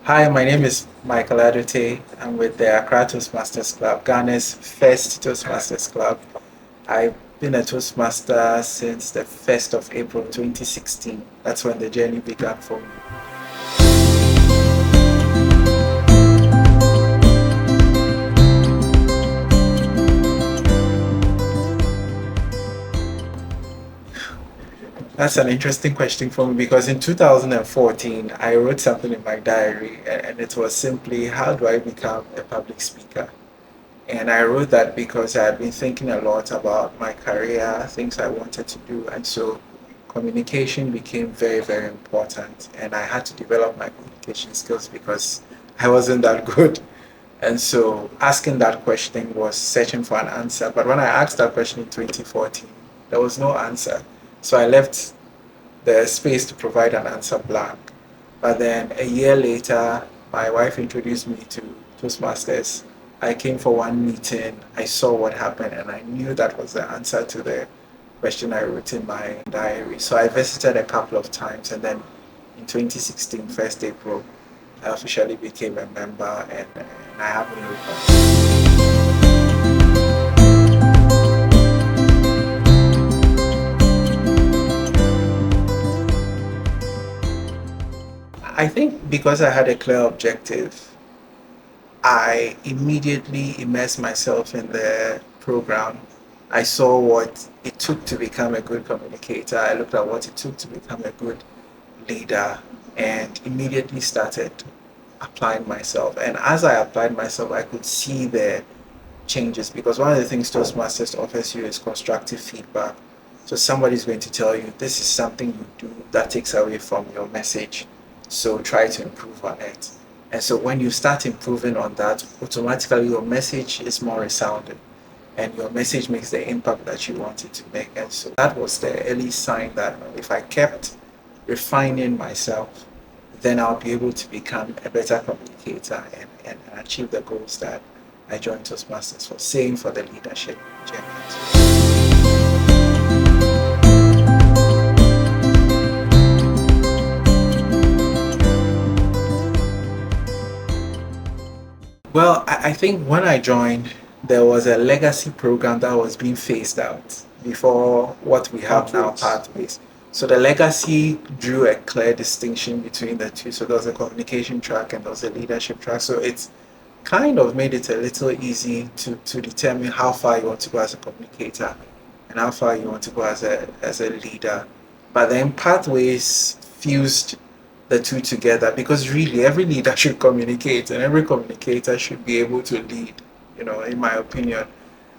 Hi, my name is Michael Adote. I'm with the Accra Toastmasters Club, Ghana's first Toastmasters Club. I've been a Toastmaster since the 1st of April 2016. That's when the journey began for me. That's an interesting question for me because in 2014, I wrote something in my diary and it was simply, how do I become a public speaker? And I wrote that because I had been thinking a lot about my career, things I wanted to do. And so communication became very, very important. And I had to develop my communication skills because I wasn't that good. And so asking that question was searching for an answer. But when I asked that question in 2014, there was no answer. So I left the space to provide an answer blank. But then a year later, my wife introduced me to Toastmasters. I came for one meeting, I saw what happened, and I knew that was the answer to the question I wrote in my diary. So I visited a couple of times, and then in 2016, 1st April, I officially became a member, and I haven't looked back. I think because I had a clear objective, I immediately immersed myself in the program. I saw what it took to become a good communicator. I looked at what it took to become a good leader and immediately started applying myself. And as I applied myself, I could see the changes because one of the things Toastmasters offers you is constructive feedback. So somebody's going to tell you this is something you do that takes away from your message. So try to improve on it. And so when you start improving on that, automatically your message is more resounding and your message makes the impact that you want it to make. And so that was the early sign that if I kept refining myself, then I'll be able to become a better communicator and achieve the goals that I joined Toastmasters for, same for the leadership journey. Well, I think when I joined, there was a legacy program that was being phased out before what we have now, pathways. So the legacy drew a clear distinction between the two. So there was a communication track and there was a leadership track. So it's kind of made it a little easy to determine how far you want to go as a communicator and how far you want to go as a leader. But then pathways fused the two together because really every leader should communicate and every communicator should be able to lead, in my opinion.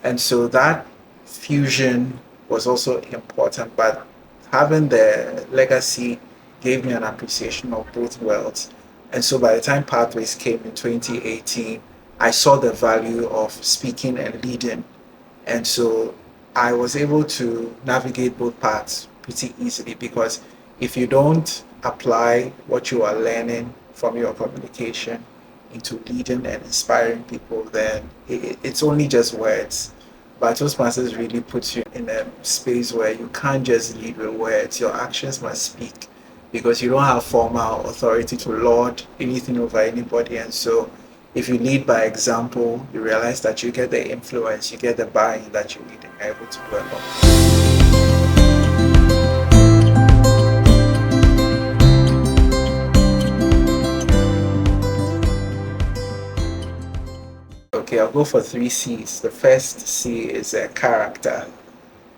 And so that fusion was also important, but having the legacy gave me an appreciation of both worlds. And so by the time Pathways came in 2018, I saw the value of speaking and leading. And so I was able to navigate both paths pretty easily because if you don't apply what you are learning from your communication into leading and inspiring people, then it's only just words. But Toastmasters really puts you in a space where you can't just lead with words, your actions must speak because you don't have formal authority to lord anything over anybody. And so if you lead by example, you realize that you get the influence, you get the buy-in that you need, and you're able to do a lot. Okay, I'll go for three C's. The first C is character.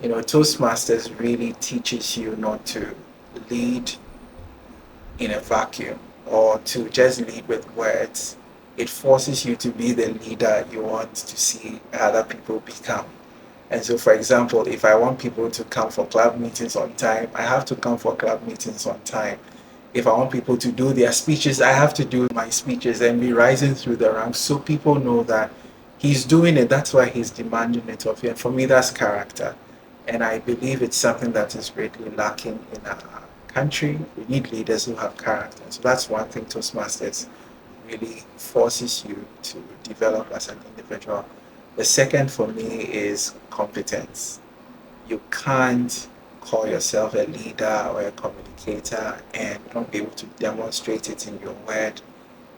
Toastmasters really teaches you not to lead in a vacuum or to just lead with words. It forces you to be the leader you want to see other people become. And so, for example, if I want people to come for club meetings on time, I have to come for club meetings on time. If I want people to do their speeches, I have to do my speeches and be rising through the ranks so people know that he's doing it. That's why he's demanding it of you. And for me, that's character. And I believe it's something that is greatly lacking in our country. We need leaders who have character. So that's one thing Toastmasters really forces you to develop as an individual. The second for me is competence. You can't call yourself a leader or a communicator and not be able to demonstrate it in your word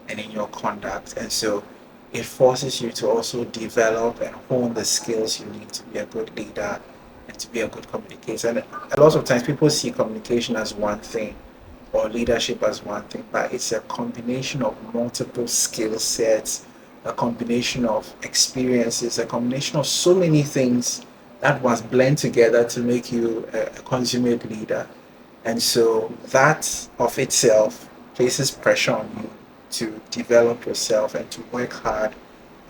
and in your conduct. And so it forces you to also develop and hone the skills you need to be a good leader and to be a good communicator. And a lot of times people see communication as one thing or leadership as one thing, but it's a combination of multiple skill sets, a combination of experiences, a combination of so many things that must blend together to make you a consummate leader. And so that of itself places pressure on you to develop yourself and to work hard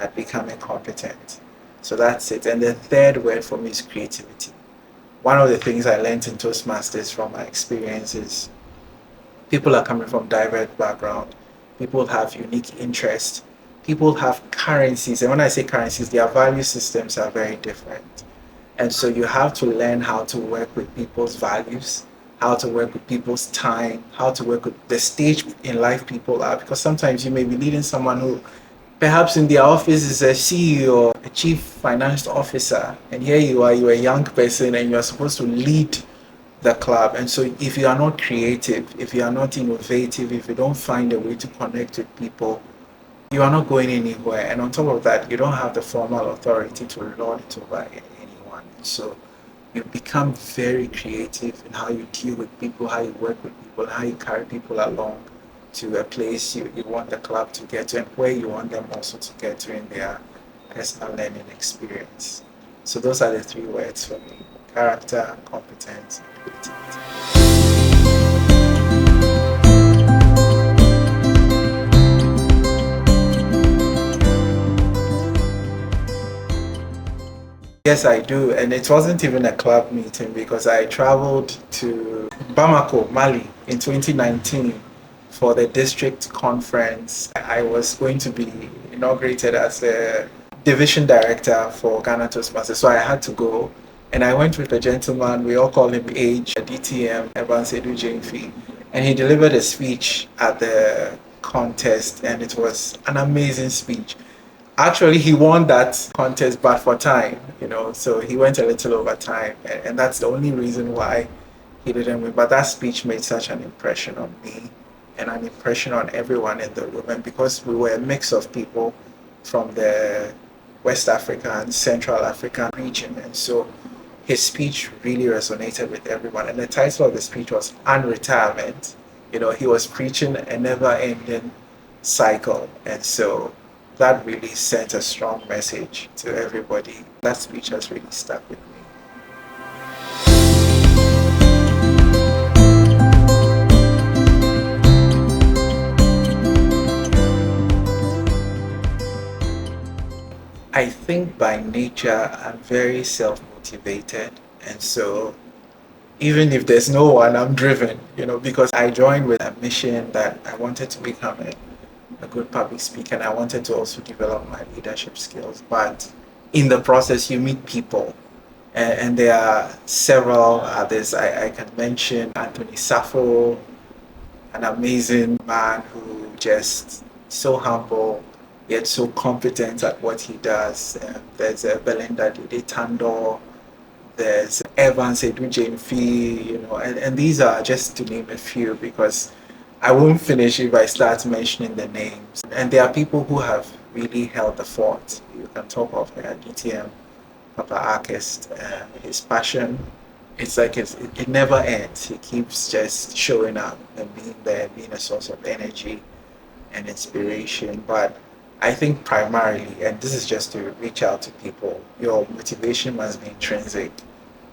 at becoming competent. So that's it. And the third word for me is creativity. One of the things I learned in Toastmasters from my experiences, people are coming from diverse background, people have unique interests, people have currencies. And when I say currencies, their value systems are very different. And so you have to learn how to work with people's values, how to work with people's time, how to work with the stage in life people are. Because sometimes you may be leading someone who perhaps in their office is a CEO, a chief finance officer, and here you are, you're a young person and you're supposed to lead the club. And so if you are not creative, if you are not innovative, if you don't find a way to connect with people, you are not going anywhere. And on top of that, you don't have the formal authority to lord it over anyone. So you become very creative in how you deal with people, how you work with people, how you carry people along to a place you want the club to get to and where you want them also to get to in their personal learning experience. So those are the three words for me: character, competence, and creativity. Yes, I do. And it wasn't even a club meeting because I traveled to Bamako, Mali in 2019 for the district conference. I was going to be inaugurated as the division director for Ghana Toastmasters. So I had to go. And I went with a gentleman, we all call him Age, a DTM, Evans Edu Jamefi. And he delivered a speech at the contest, and it was an amazing speech. Actually, he won that contest, but for time, so he went a little over time, and that's the only reason why he didn't win. But that speech made such an impression on me and an impression on everyone in the room. And because we were a mix of people from the West African, Central African region, and so his speech really resonated with everyone. And the title of the speech was Unretirement. He was preaching a never-ending cycle, and so that really sent a strong message to everybody. That speech has really stuck with me. I think by nature I'm very self-motivated, and so even if there's no one, I'm driven, because I joined with a mission that I wanted to become a good public speaker, and I wanted to also develop my leadership skills. But in the process, you meet people, and there are several others. I can mention Anthony Sappho, an amazing man who just so humble yet so competent at what he does. There's Belinda Dede Tando, there's Evans Edu Jamefi, and these are just to name a few, because I won't finish if I start mentioning the names. And there are people who have really held the fort. You can talk of DTM, Papa Archist, his passion. It's like it never ends. He keeps just showing up and being there, being a source of energy and inspiration. But I think primarily, and this is just to reach out to people, your motivation must be intrinsic.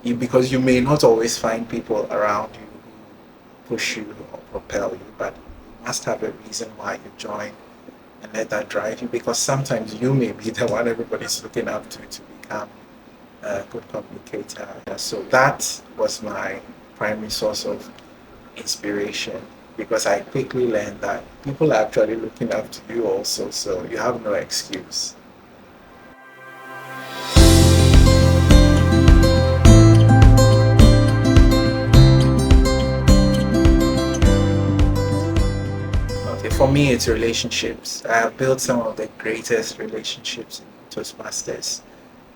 Because you may not always find people around you who push you or propel you, but you must have a reason why you join, and let that drive you, because sometimes you may be the one everybody's looking up to become a good communicator. So that was my primary source of inspiration, because I quickly learned that people are actually looking up to you also, so you have no excuse. Okay, for me, it's relationships. I have built some of the greatest relationships in Toastmasters.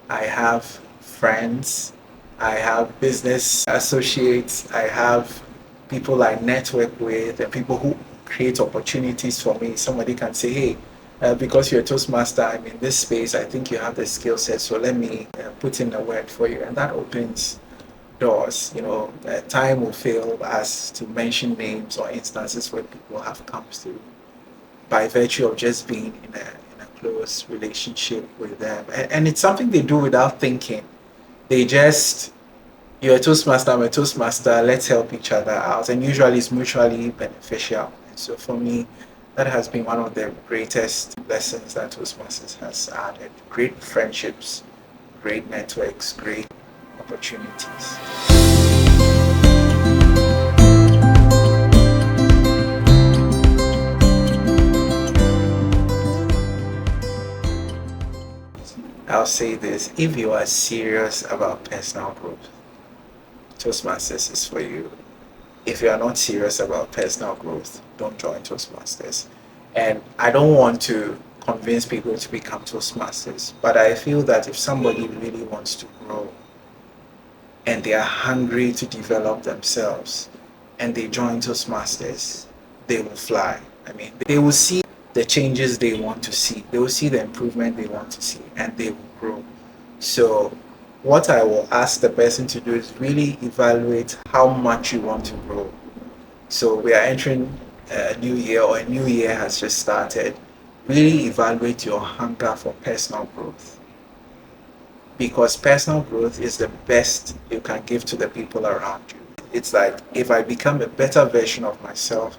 I have friends, I have business associates, I have people I network with, and people who create opportunities for me. Somebody can say, hey, because you're a Toastmaster, I'm in this space, I think you have the skill set, so let me put in the word for you. And that opens doors. Time will fail us to mention names or instances where people have come through by virtue of just being in a close relationship with them. And it's something they do without thinking. They just, you're a Toastmaster, I'm a Toastmaster, let's help each other out. And usually it's mutually beneficial. And so for me, that has been one of the greatest lessons that Toastmasters has added. Great friendships, great networks, great opportunities. I'll say this, if you are serious about personal growth, Toastmasters is for you. If you are not serious about personal growth, don't join Toastmasters. And I don't want to convince people to become Toastmasters, but I feel that if somebody really wants to grow and they are hungry to develop themselves and they join Toastmasters, they will fly. I mean, they will see the changes they want to see. They will see the improvement they want to see, and they will grow. So what I will ask the person to do is really evaluate how much you want to grow. So we are entering a new year, or a new year has just started. Really evaluate your hunger for personal growth, because personal growth is the best you can give to the people around you. It's like, if I become a better version of myself,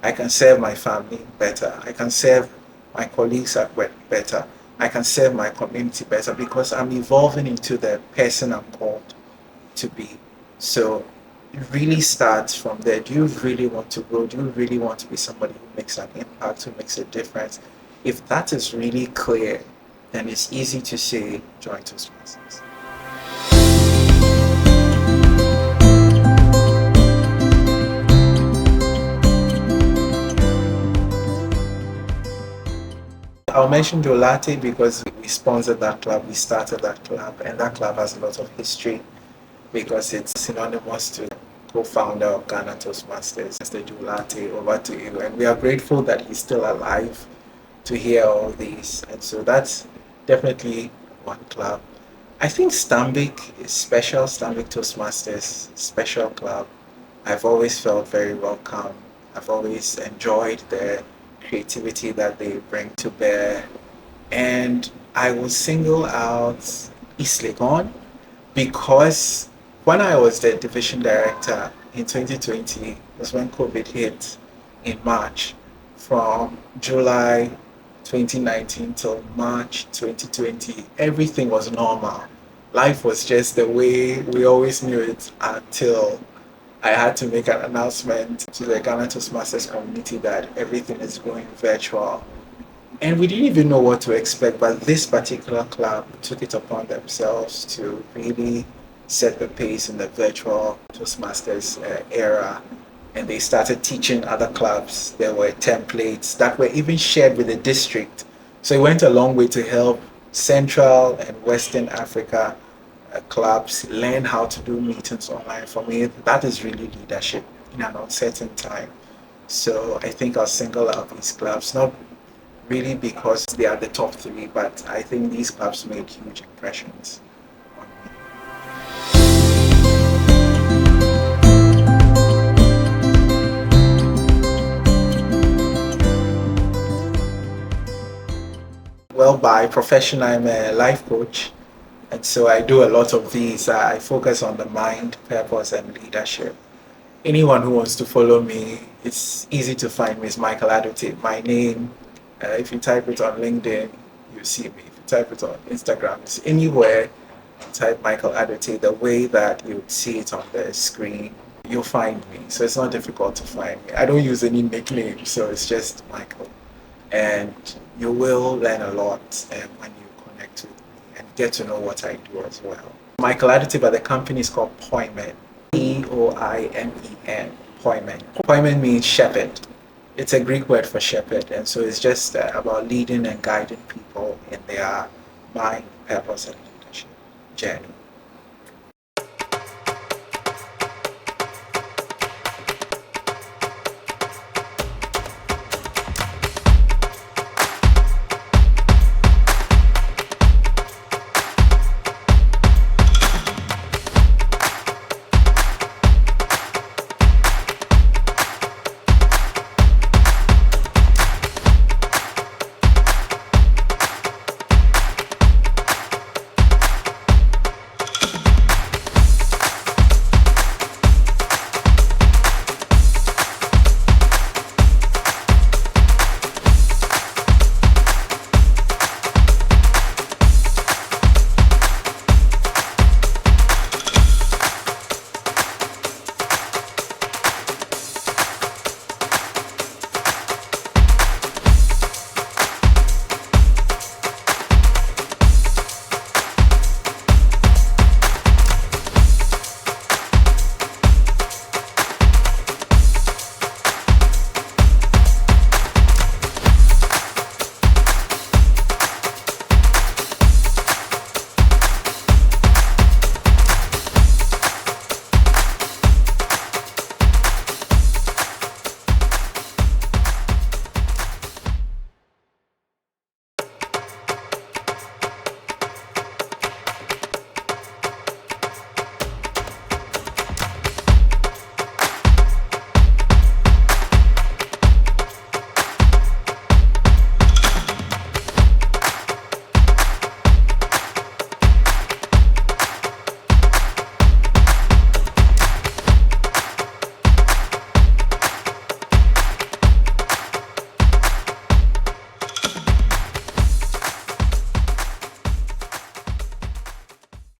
I can serve my family better. I can serve my colleagues at work better. I can serve my community better, because I'm evolving into the person I'm called to be. So it really starts from there. Do you really want to grow? Do you really want to be somebody who makes an impact, who makes a difference? If that is really clear, then it's easy to say, join Toastmasters. I'll mention Jolate because we sponsored that club, we started that club, and that club has a lot of history because it's synonymous to co-founder of Ghana Toastmasters, Mr. Jolate. Over to you. And we are grateful that he's still alive to hear all these. And so that's definitely one club. I think Stambik is special. Stambik Toastmasters, special club. I've always felt very welcome. I've always enjoyed the creativity that they bring to bear. And I will single out East Legon, because when I was the division director in 2020, was when COVID hit in March. From July 2019 till March 2020, everything was normal. Life was just the way we always knew it, until I had to make an announcement to the Ghana Toastmasters community that everything is going virtual. And we didn't even know what to expect, but this particular club took it upon themselves to really set the pace in the virtual Toastmasters era. And they started teaching other clubs. There were templates that were even shared with the district. So it went a long way to help Central and Western Africa clubs learn how to do meetings online. For me, that is really leadership in an uncertain time. So I think I'll single out these clubs, not really because they are the top three, but I think these clubs made huge impressions on me. Well, by profession, I'm a life coach. And so I do a lot of these. I focus on the mind, purpose, and leadership. Anyone who wants to follow me, it's easy to find me. It's Michael Adote. My name, if you type it on LinkedIn, you see me. If you type it on Instagram, it's anywhere. Type Michael Adote, the way that you see it on the screen, you'll find me. So it's not difficult to find me. I don't use any nicknames, so it's just Michael. And you will learn a lot when you connect with me and get to know what I do as well. Michael Adote, but the company is called Poimen. Poimen. Poimen. Poimen means shepherd. It's a Greek word for shepherd, and so it's just about leading and guiding people in their mind, purpose, and leadership journey.